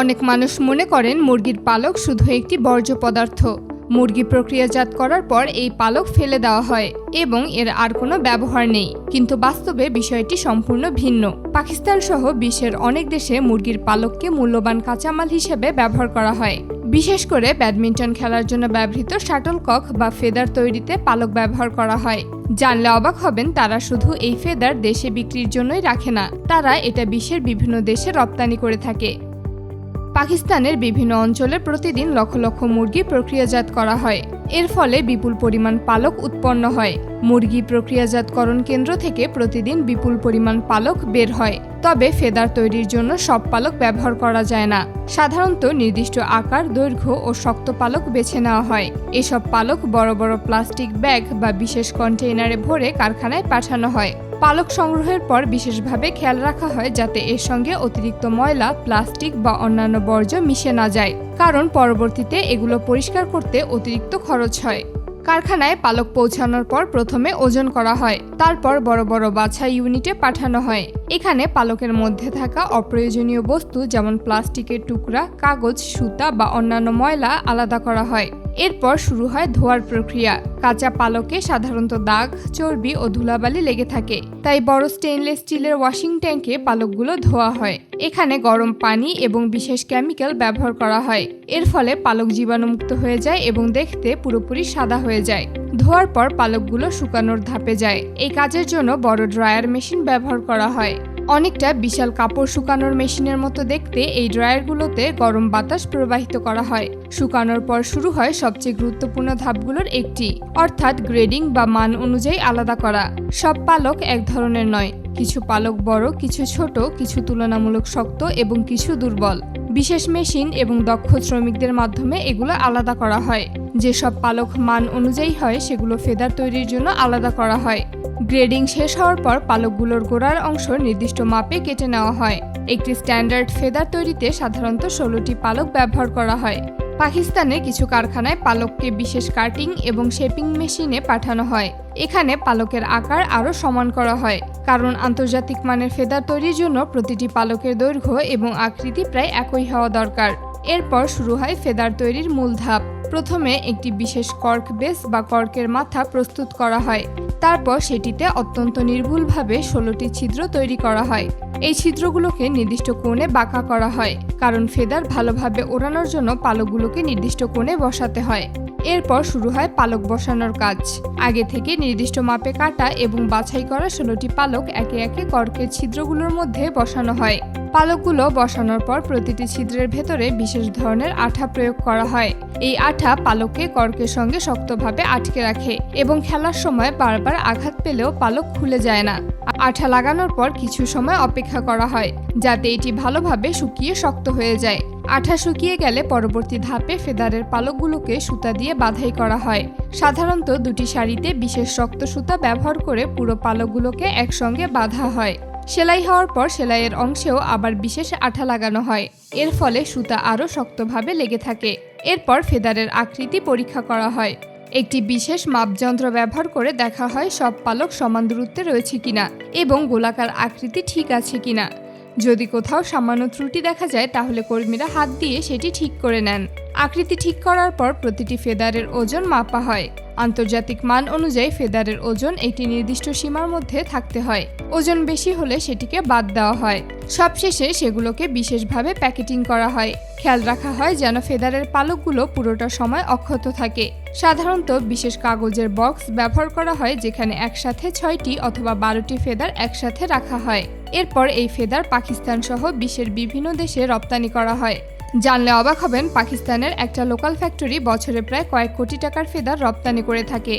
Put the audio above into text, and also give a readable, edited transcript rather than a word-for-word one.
অনেক মানুষ মনে করেন মুরগির পালক শুধু একটি বর্জ্য পদার্থ। মুরগি প্রক্রিয়াজাত করার পর এই পালক ফেলে দেওয়া হয় এবং এর আর কোনো ব্যবহার নেই, কিন্তু বাস্তবে বিষয়টি সম্পূর্ণ ভিন্ন। পাকিস্তান সহ বিশ্বের অনেক দেশে মুরগির পালককে মূল্যবান কাঁচামাল হিসেবে ব্যবহার করা হয়। বিশেষ করে ব্যাডমিন্টন খেলার জন্য ব্যবহৃত শাটলকক বা ফেদার তৈরিতে পালক ব্যবহার করা হয়। জানলে অবাক হবেন, তারা শুধু এই ফেদার দেশে বিক্রির জন্যই রাখে না, তারা এটা বিশ্বের বিভিন্ন দেশে রপ্তানি করে থাকে। পাকিস্তানের বিভিন্ন অঞ্চলে প্রতিদিন লক্ষ লক্ষ মুরগি প্রক্রিয়াজাত করা হয়। এর ফলে বিপুল পরিমাণ পালক উৎপন্ন হয়। মুরগি প্রক্রিয়াজাতকরণ কেন্দ্র থেকে প্রতিদিন বিপুল পরিমাণ পালক বের হয়। তবে ফেদার তৈরির জন্য সব পালক ব্যবহার করা যায় না। সাধারণত নির্দিষ্ট আকার, দৈর্ঘ্য ও শক্ত পালক বেছে নেওয়া হয়। এসব পালক বড় বড় প্লাস্টিক ব্যাগ বা বিশেষ কন্টেইনারে ভরে কারখানায় পাঠানো হয়। পালক সংগ্রহের পর বিশেষভাবে খেয়াল রাখা হয় যাতে এর সঙ্গে অতিরিক্ত ময়লা, প্লাস্টিক বা অন্যান্য বর্জ্য মিশে না যায়, কারণ পরবর্তীতে এগুলো পরিষ্কার করতে অতিরিক্ত খরচ হয়। কারখানায় পালক পৌঁছানোর পর প্রথমে ওজন করা হয়, তারপর বড় বড় বাছাই ইউনিটে পাঠানো হয়। এখানে পালকের মধ্যে থাকা অপ্রয়োজনীয় বস্তু যেমন প্লাস্টিকের টুকরা, কাগজ, সুতা বা অন্যান্য ময়লা আলাদা করা হয়। এরপর শুরু হয় ধোয়ার প্রক্রিয়া। কাঁচা পালকে সাধারণত দাগ, চর্বি ও ধুলাবালি লেগে থাকে, তাই বড় স্টেইনলেস স্টিলের ওয়াশিং ট্যাঙ্কে পালকগুলো ধোয়া হয়। এখানে গরম পানি এবং বিশেষ কেমিক্যাল ব্যবহার করা হয়। এর ফলে পালক জীবাণুমুক্ত হয়ে যায় এবং দেখতে পুরোপুরি সাদা হয়ে যায়। ধোয়ার পর পালকগুলো শুকানোর ধাপে যায়। এই কাজের জন্য বড় ড্রায়ার মেশিন ব্যবহার করা হয়। অনেকটা বিশাল কাপড় শুকানোর মেশিনের মতো দেখতে এই ড্রায়ারগুলোতে গরম বাতাস প্রবাহিত করা হয়। শুকানোর পর শুরু হয় সবচেয়ে গুরুত্বপূর্ণ ধাপগুলোর একটি, অর্থাৎ গ্রেডিং বা মান অনুযায়ী আলাদা করা। সব পালক এক ধরনের নয়, কিছু পালক বড়, কিছু ছোট, কিছু তুলনামূলক শক্ত এবং কিছু দুর্বল। বিশেষ মেশিন এবং দক্ষ শ্রমিকদের মাধ্যমে এগুলো আলাদা করা হয়। যেসব পালক মান অনুযায়ী হয় সেগুলো ফেদার তৈরির জন্য আলাদা করা হয়। গ্রেডিং শেষ হওয়ার পর পালকগুলোর গোড়ার অংশ নির্দিষ্ট মাপে কেটে নেওয়া হয়। একটি স্ট্যান্ডার্ড ফেদার তৈরিতে সাধারণত 16টি পালক ব্যবহার করা হয়। পাকিস্তানের কিছু কারখানায় পালককে বিশেষ কাটিং এবং শেপিং মেশিনে পাঠানো হয়। এখানে পালকের আকার আরও সমান করা হয়, কারণ আন্তর্জাতিক মানের ফেদার তৈরির জন্য প্রতিটি পালকের দৈর্ঘ্য এবং আকৃতি প্রায় একই হওয়া দরকার। এরপর শুরু হয় ফেদার তৈরির মূল ধাপ। প্রথমে একটি বিশেষ কর্ক বেস বা কর্কের মাথা প্রস্তুত করা হয়। তারপর সেটিতে অত্যন্ত নির্ভুলভাবে 16টি ছিদ্র তৈরি করা হয়। এই ছিদ্রগুলোকে নির্দিষ্ট কোণে বাঁকা করা হয়, কারণ ফেদার ভালোভাবে ওড়ানোর জন্য পালকগুলোকে নির্দিষ্ট কোণে বসাতে হয়। এরপর শুরু হয় পালক বসানোর কাজ। আগে থেকে নির্দিষ্ট মাপে কাটা এবং বাছাই করা 16টি পালক একে একে কর্কের ছিদ্রগুলোর মধ্যে বসানো হয়। পালকগুলো বসানোর পর প্রতিটি ছিদ্রের ভেতরে বিশেষ ধরনের আঠা প্রয়োগ করা হয়। এই আঠা পালককে কর্কের সঙ্গে শক্তভাবে আটকে রাখে এবং খেলার সময় বারবার আঘাত পেলেও পালক খুলে যায় না। আঠা লাগানোর পর কিছু সময় অপেক্ষা করা হয় যাতে এটি ভালোভাবে শুকিয়ে শক্ত হয়ে যায়। আঠা শুকিয়ে গেলে পরবর্তী ধাপে ফেদারের পালকগুলোকে সুতা দিয়ে বাঁধাই করা হয়। সাধারণত দুটি সারিতে বিশেষ শক্ত সুতা ব্যবহার করে পুরো পালকগুলোকে একসঙ্গে বাঁধা হয়। সেলাই হওয়ার পর সেলাইয়ের অংশেও আবার বিশেষ আঠা লাগানো হয়। এর ফলে সুতা আরও শক্তভাবে লেগে থাকে। এরপর ফেদারের আকৃতি পরীক্ষা করা হয়। একটি বিশেষ মাপযন্ত্র ব্যবহার করে দেখা হয় সব পালক সমান দূরত্বে রয়েছে কিনা এবং গোলাকার আকৃতি ঠিক আছে কিনা। যদি কোথাও সামান্য ত্রুটি দেখা যায় তাহলে কর্মীরা হাত দিয়ে সেটি ঠিক করে নেন। আকৃতি ঠিক করার পর প্রতিটি ফেদারের ওজন মাপা হয়। আন্তর্জাতিক মান অনুযায়ী ফেদারের ওজন একটি নির্দিষ্ট সীমার মধ্যে থাকতে হয়। ওজন বেশি হলে সেটিকে বাদ দেওয়া হয়। সবশেষে সেগুলোকে বিশেষভাবে প্যাকেটিং করা হয়। খেয়াল রাখা হয় যেন ফেদারের পালকগুলো পুরোটা সময় অক্ষত থাকে। সাধারণত বিশেষ কাগজের বক্স ব্যবহার করা হয় যেখানে একসাথে 6টি অথবা 12টি ফেদার একসাথে রাখা হয়। এরপর এই ফেদার পাকিস্তান সহ বিশ্বের বিভিন্ন দেশে রপ্তানি করা হয়। জানলে অবাক হবেন, পাকিস্তানের একটা লোকাল ফ্যাক্টরি বছরে প্রায় কয়েক কোটি টাকার ফেদার রপ্তানি করে থাকে।